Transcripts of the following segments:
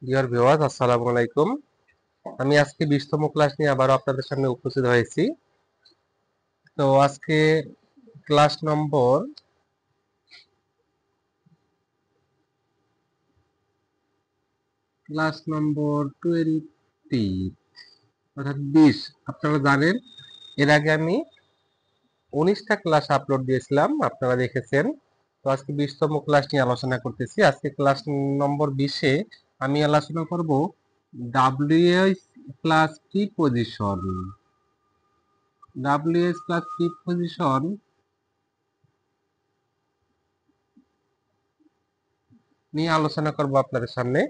Dear viewers, আসসালামু আলাইকুম। আমি আজকে 20তম ক্লাস নিয়ে আবারও আপনাদের সামনে উপস্থিত হয়েছি। তো আজকে ক্লাস নম্বর ক্লাস নম্বর 20 অর্থাৎ 20। আপনারা জানেন এর আগে আমি 19টা ক্লাস আপলোড দিয়েছিলাম, আপনারা দেখেছেন। তো আজকে 20তম ক্লাস নিয়ে আলোচনা করতেছি। আজকে ক্লাস নম্বর 20-এ আমি আলোচনা করব ডাব্লিউএস প্লাস প্রিপজিশন। ডাব্লিউএস প্লাস প্রিপজিশন নিয়ে আলোচনা করব আপনাদের সামনে।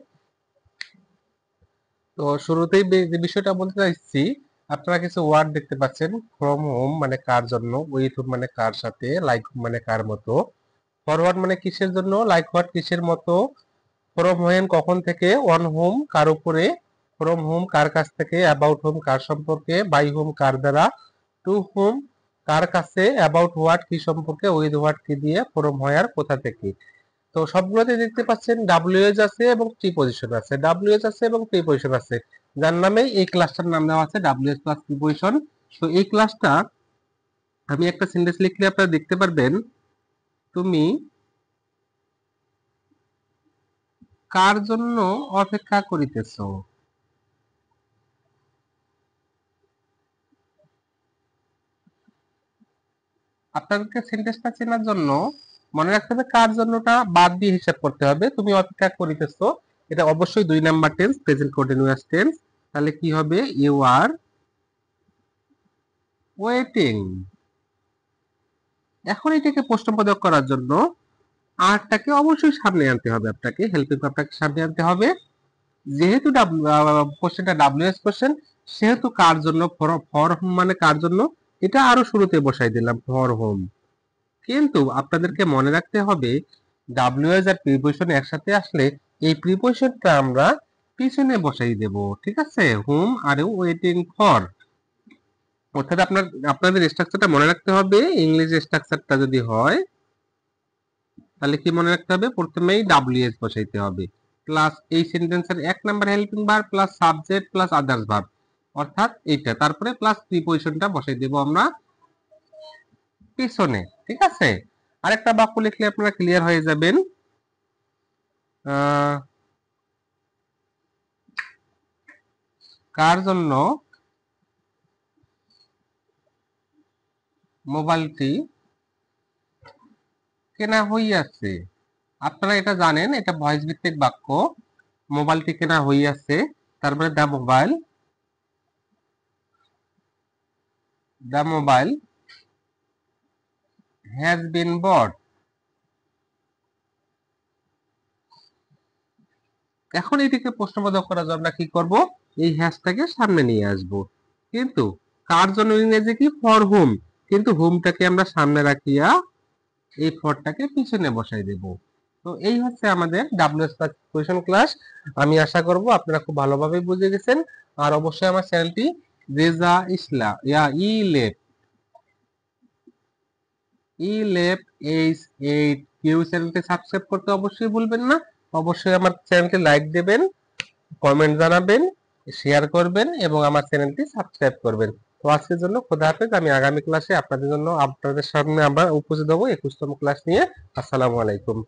তো শুরুতেই যে বিষয়টা বলতে চাইছি, আপনারা কিছু ওয়ার্ড দেখতে পাচ্ছেন। ফ্রম হোম মানে কার জন্য, উইথ হোম মানে কার সাথে, লাইক মানে কার মতো, ফরওয়ার্ড মানে কিসের জন্য, লাইক হোয়াট কিসের মতো, ফ্রম হোয়েন কখন থেকে, অন হোম কার উপরে, ফ্রম হোম কার কাছ থেকে, অ্যাবাউট হোম কার সম্পর্কে, বাই হোম কার দ্বারা, টু হোম কার কাছে, অ্যাবাউট হোয়াট কি সম্পর্কে, উইথ হোয়াট কি দিয়ে, ফ্রম হোয়ার কোথা থেকে। তো সবগুলোতে দেখতে পাচ্ছেন ডাব্লিউএস আছে এবং প্রিপজিশন আছে, ডাব্লিউএস আছে এবং প্রিপজিশন আছে, যার নামে এই ক্লাসটার নাম দেওয়া আছে ডাব্লিউএস প্লাস প্রিপজিশন। তো এই ক্লাসটা আমি একটা সেন্টেন্স লিখলে আপনারা দেখতে পারবেন, তুমি কার জন্য অপেক্ষা করিতেছ। আপনাদেরকে সেন্টেন্সটা চেনার জন্য মনে রাখতে হবে কার জন্যটা বাদ দিয়ে হিসাব করতে হবে। তুমি অপেক্ষা করিতেছ, এটা অবশ্যই 2 number tense, present continuous tense. তাহলে কি হবে, ইউ আর ওয়েটিং। এখন এটাকে প্রশ্নবোধক করার জন্য আরটাকে অবশ্যই সামনে আনতে হবে, আপনাকে হেল্পিং ভার্বটাকে সামনে আনতে হবে। যেহেতু কোশ্চেনটা ডাব্লিউএস কোশ্চেন, সেহেতু কার জন্য, ফর হোম মানে কার জন্য, এটা আরো শুরুতে বসাই দিলাম ফর হোম। কিন্তু আপনাদেরকে মনে রাখতে হবে ডাব্লিউএস আর প্রিপোজিশন একসাথে আসলে এই প্রিপোজিশনটা আমরা পিছনে বসাই দেব, ঠিক আছে। হোম আর ওয়েটিং ফর, অর্থাৎ আপনাদের স্ট্রাকচারটা মনে রাখতে হবে। ইংলিশ স্ট্রাকচারটা যদি হয় তাহলে কি মনে রাখতে হবে, প্রথমেই ডাব্লিউএস বসাইতে হবে, প্লাস এই সেন্টেন্সের 1 number helping verb plus subject plus others verb, অর্থাৎ এইটা, তারপরে প্লাস প্রিপজিশনটা বসাই দেব আমরা পিছনে, ঠিক আছে। আরেকটা বাক্য লিখলে আপনারা ক্লিয়ার হয়ে যাবেন। কার জন্য মোবাইলটি কেনা হইয়াছে। আপনারা এটা জানেন, এটা ভয়েস ভিত্তিক বাক্য। মোবাইলটি কেনা হইয়াছে, তারপরে দ্য মোবাইল হ্যাজ বিন বট। এখন এটিকে প্রশ্নবোধক করার জন্য আমরা কি করব, এই হ্যাশটাকে সামনে নিয়ে আসব। কিন্তু কার জন্য ইংরেজি কি, ফর হোম, কিন্তু হোমটাকে আমরা সামনে রাখিয়া এই ফরটাকে পিছনে বসাই দেব। তো এই হচ্ছে আমাদের ডাব্লিউএস প্লাস কোয়েশন ক্লাস। আমি আশা করব আপনারা খুব ভালোভাবে বুঝে গেছেন। আর অবশ্যই আমার চ্যানেলটি রেজা ইসলা ই লেপ এইচ 8 কিউ চ্যানেলটি সাবস্ক্রাইব করতে অবশ্যই ভুলবেন না। অবশ্যই আমার চ্যানেলটি লাইক দেবেন, কমেন্ট জানাবেন, শেয়ার করবেন এবং আমার চ্যানেলটি সাবস্ক্রাইব করবেন। তো আজকের জন্য খোদা হাফেজ। আমি আগামী ক্লাসে আপনাদের সামনে আমরা উপস্থিত হব 21তম ক্লাস নিয়ে। আসসালামু আলাইকুম।